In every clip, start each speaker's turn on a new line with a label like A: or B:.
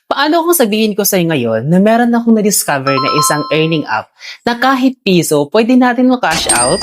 A: Paano kung sabihin ko sa'yo ngayon na meron akong na-discover na isang earning app na kahit piso, pwede natin ma-cash out?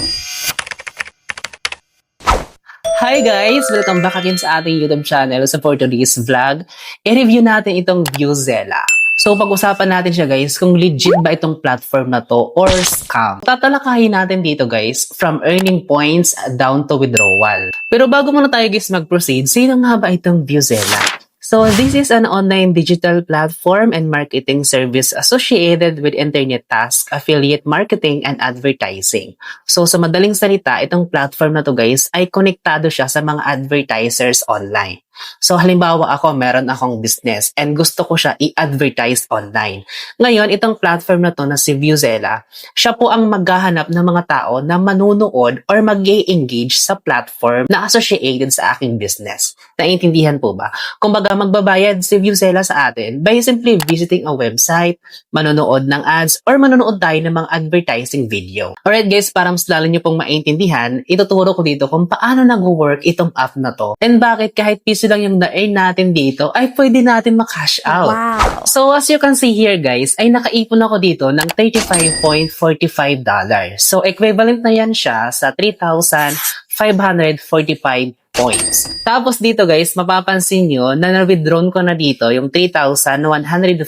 A: Hi guys! Welcome back again sa ating YouTube channel. So for today's vlog, i-review natin itong Viewzela. So pag-usapan natin siya guys kung legit ba itong platform na to or scam. Tatalakayin natin dito guys from earning points down to withdrawal. Pero bago muna tayo guys mag-proceed, sino nga ba itong Viewzela? So this is an online digital platform and marketing service associated with internet tasks, affiliate marketing, and advertising. So sa madaling salita, itong platform na to guys ay konektado siya sa mga advertisers online. So halimbawa ako, meron akong business and gusto ko siya i-advertise online. Ngayon, itong platform na to na si Viewzela, siya po ang maghahanap ng mga tao na manunood or mag-engage sa platform na associated sa aking business. Naiintindihan po ba? Kumbaga magbabayad si Viewzela sa atin by simply visiting a website, manonood ng ads, or manonood tayo ng mga advertising video. Alright guys, para mas lalo nyo pong maintindihan, ituturo ko dito kung paano nag-work itong app na to and bakit kahit piso lang yung na-earn natin dito ay pwede natin ma-cash out.
B: Wow!
A: So as you can see here guys, ay nakaipon ako dito ng $35.45. So equivalent na yan siya sa 3,545 points. Tapos dito guys, mapapansin nyo na na-withdrawn ko na dito yung 3,140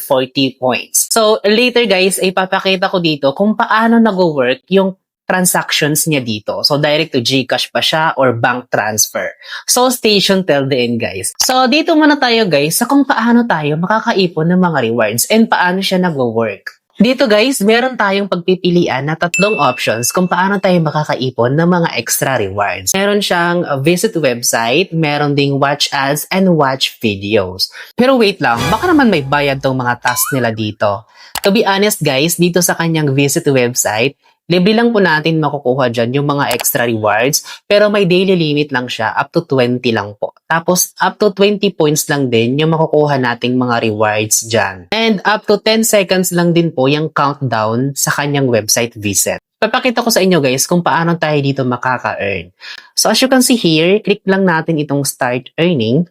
A: points. So later guys, ay papakita ko dito kung paano nag-work yung transactions niya dito. So, direct to GCash pa siya or bank transfer. So, stay tuned till the end, guys. So, dito muna tayo, guys, sa kung paano tayo makakaipon ng mga rewards and paano siya nag-work. Dito, guys, meron tayong pagpipilian na tatlong options kung paano tayo makakaipon ng mga extra rewards. Meron siyang visit website, meron ding watch ads, and watch videos. Pero wait lang, baka naman may bayad tong mga tasks nila dito. To be honest, guys, dito sa kanyang visit website, libre lang po natin makukuha dyan yung mga extra rewards, pero may daily limit lang siya, up to 20 lang po. Tapos, up to 20 points lang din yung makukuha nating mga rewards dyan. And up to 10 seconds lang din po yung countdown sa kanyang website visit. Papakita ko sa inyo guys kung paano tayo dito makaka-earn. So as you can see here, click lang natin itong start earning.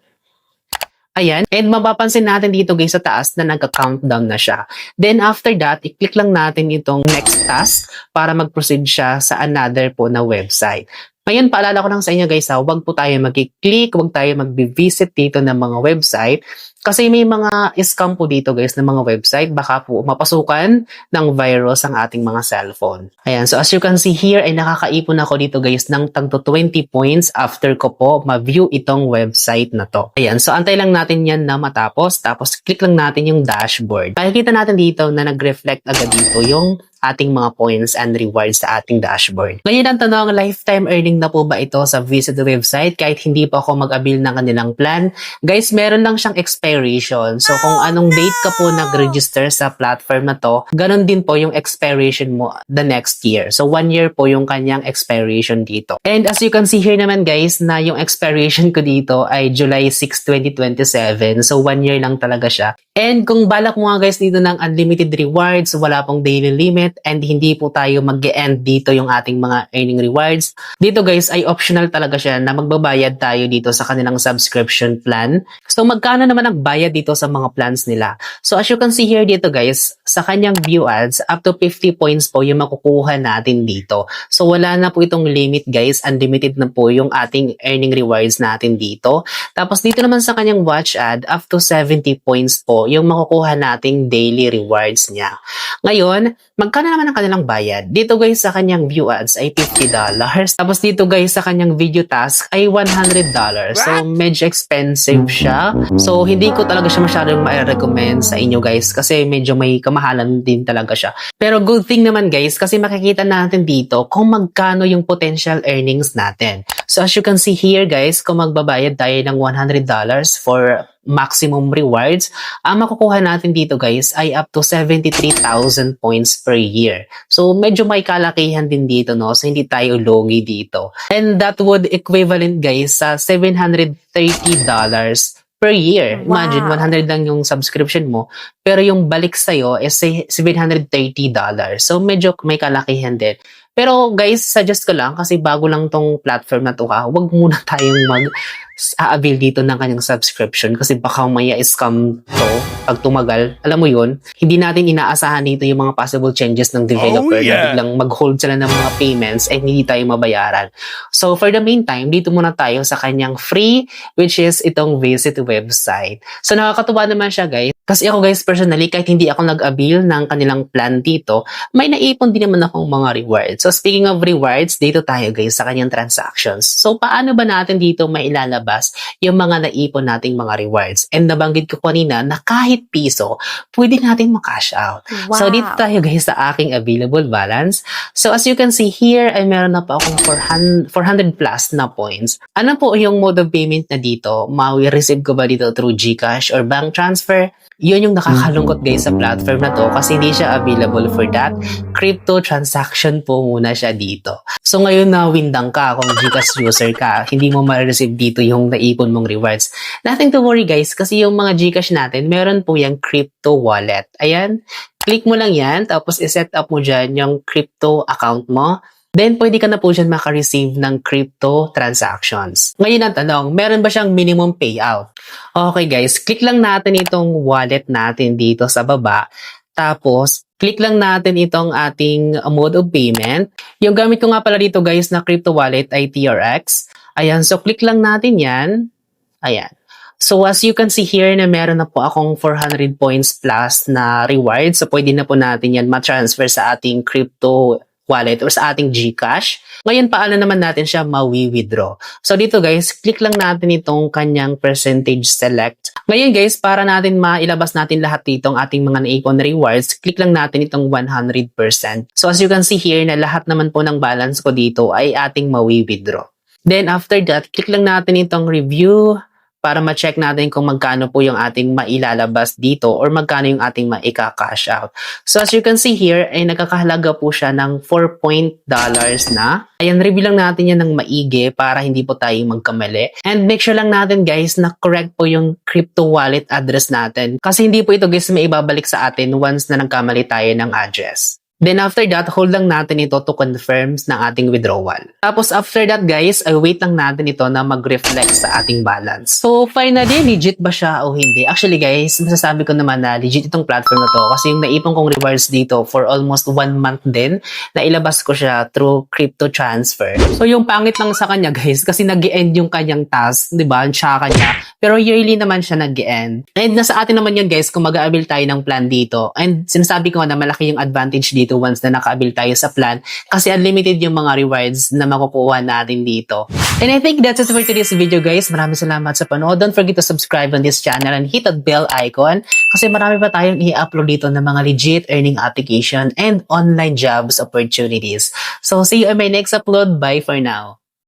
A: Ayan. And mapapansin natin dito guys sa taas na nagka-countdown na siya. Then after that, i-click lang natin itong next task para mag-proceed siya sa another po na website. Ngayon, paalala ko lang sa inyo guys huwag po tayo mag-click, huwag tayo mag-visit dito ng mga website. Kasi may mga scam po dito guys ng mga website. Baka po mapasukan ng virus ang ating mga cellphone. Ayan, so as you can see here ay nakakaipon ako dito guys ng tagto 20 points after ko po ma-view itong website na to. Ayan, so antay lang natin yan na matapos. Tapos click lang natin yung dashboard. Makikita natin dito na nag-reflect agad dito yung ating mga points and rewards sa ating dashboard. Ngayon ang tanong, lifetime earning na po ba ito sa visit website kahit hindi pa ako mag-avail ng kanilang plan? Guys, meron lang siyang expiration. So kung anong date ka po nag-register sa platform na to, ganun din po yung expiration mo the next year. So 1 year po yung kanyang expiration dito. And as you can see here naman guys, na yung expiration ko dito ay July 6, 2027. So 1 year lang talaga siya. And kung balak mo nga guys dito ng unlimited rewards, wala pong daily limit, and hindi po tayo mag-e-end dito yung ating mga earning rewards. Dito guys ay optional talaga siya na magbabayad tayo dito sa kanilang subscription plan. So magkano naman ang bayad dito sa mga plans nila? So as you can see here dito guys, sa kanyang view ads, up to 50 points po yung makukuha natin dito. So wala na po itong limit guys, unlimited na po yung ating earning rewards natin dito. Tapos dito naman sa kanyang watch ad, up to 70 points po yung makukuha nating daily rewards niya. Ngayon, magkano naman ang kanilang bayad? Dito guys sa kanyang view ads ay $50. Tapos dito guys sa kanyang video task ay $100. So medyo expensive siya. So hindi ko talaga siya masyadong ma-recommend sa inyo guys kasi medyo may kamahalan din talaga siya. Pero good thing naman guys kasi makikita natin dito kung magkano yung potential earnings natin. So as you can see here guys, kung magbabayad tayo ng $100 for maximum rewards, ang makukuha natin dito guys ay up to 73,000 points per year. So medyo may kalakihan din dito no, so hindi tayo logi dito. And that would equivalent guys sa $730 per year. Imagine, 100 lang yung subscription mo, pero yung balik sa'yo is $730. So medyo may kalakihan din. Pero guys, suggest ko lang kasi bago lang tong platform na to huwag muna tayong aabil dito ng kanyang subscription kasi baka maya scam to pag tumagal. Alam mo yun, hindi natin inaasahan dito yung mga possible changes ng developer na biglang mag-hold sila ng mga payments and hindi tayo mabayaran. So for the meantime, dito muna tayo sa kanyang free, which is itong visit website. So nakakatuwa naman siya guys. Kasi ako guys, personally, kahit hindi ako nag-avail ng kanilang plan dito, may naipon din naman akong mga rewards. So speaking of rewards, dito tayo guys sa kanyang transactions. So paano ba natin dito mailalabas yung mga naipon nating mga rewards? And nabanggit ko kanina na kahit piso, pwede natin makash out.
B: Wow.
A: So dito tayo guys sa aking available balance. So as you can see here, ay meron na pa akong 400 plus na points. Ano po yung mode of payment na dito? Ma-receive ko ba dito through GCash or bank transfer? Yun yung nakakalungkot guys sa platform na to kasi hindi siya available for that. Crypto transaction po muna siya dito. So ngayon na windang ka kung GCash user ka, hindi mo ma-receive dito yung naipon mong rewards. Nothing to worry guys kasi yung mga GCash natin, meron po yung crypto wallet. Ayan, click mo lang yan tapos iset up mo dyan yung crypto account mo. Then, pwede ka na po dyan maka-receive ng crypto transactions. Ngayon ang tanong, meron ba siyang minimum payout? Okay guys, click lang natin itong wallet natin dito sa baba. Tapos, click lang natin itong ating mode of payment. Yung gamit ko nga pala dito guys na crypto wallet ay TRX. Ayan, so click lang natin yan. Ayan. So as you can see here na meron na po akong 400 points plus na reward. So pwede na po natin yan ma-transfer sa ating crypto wallet or sa ating GCash. Ngayon, paano naman natin siya mawi-withdraw? So dito guys, click lang natin itong kanyang percentage select. Ngayon guys, para natin mailabas natin lahat ditong ating mga naipon rewards, click lang natin itong 100%. So as you can see here na lahat naman po ng balance ko dito ay ating mawi-withdraw. Then after that, click lang natin itong review para ma-check natin kung magkano po yung ating mailalabas dito or magkano yung ating maika-cash out. So as you can see here, ay nagkakahalaga po siya ng $4 na. Ayan, review lang natin yan ng maigi para hindi po tayo magkamali. And make sure lang natin guys na correct po yung crypto wallet address natin. Kasi hindi po ito guys may ibabalik sa atin once na nagkamali tayo ng address. Then after that, hold lang natin ito to confirm ng ating withdrawal. Tapos after that guys, ay wait lang natin ito na mag-reflect sa ating balance. So finally, legit ba siya o hindi? Actually guys, masasabi ko naman na legit itong platform na to kasi yung naipon kong rewards dito for almost 1 month din, na ilabas ko siya through crypto transfer. So yung pangit lang sa kanya guys, kasi nag-end yung kanyang task, di ba? Siya kanya. Pero yearly naman siya nag-end. And nasa atin naman yun guys kung mag-a-avail tayo ng plan dito. And sinasabi ko na malaki yung advantage dito once na naka-avail tayo sa plan kasi unlimited yung mga rewards na makukuha natin dito. And I think that's it for today's video guys. Maraming salamat sa panood. Don't forget to subscribe on this channel and hit that bell icon kasi marami pa tayong i-upload dito ng mga legit earning application and online jobs opportunities. So see you in my next upload. Bye for now.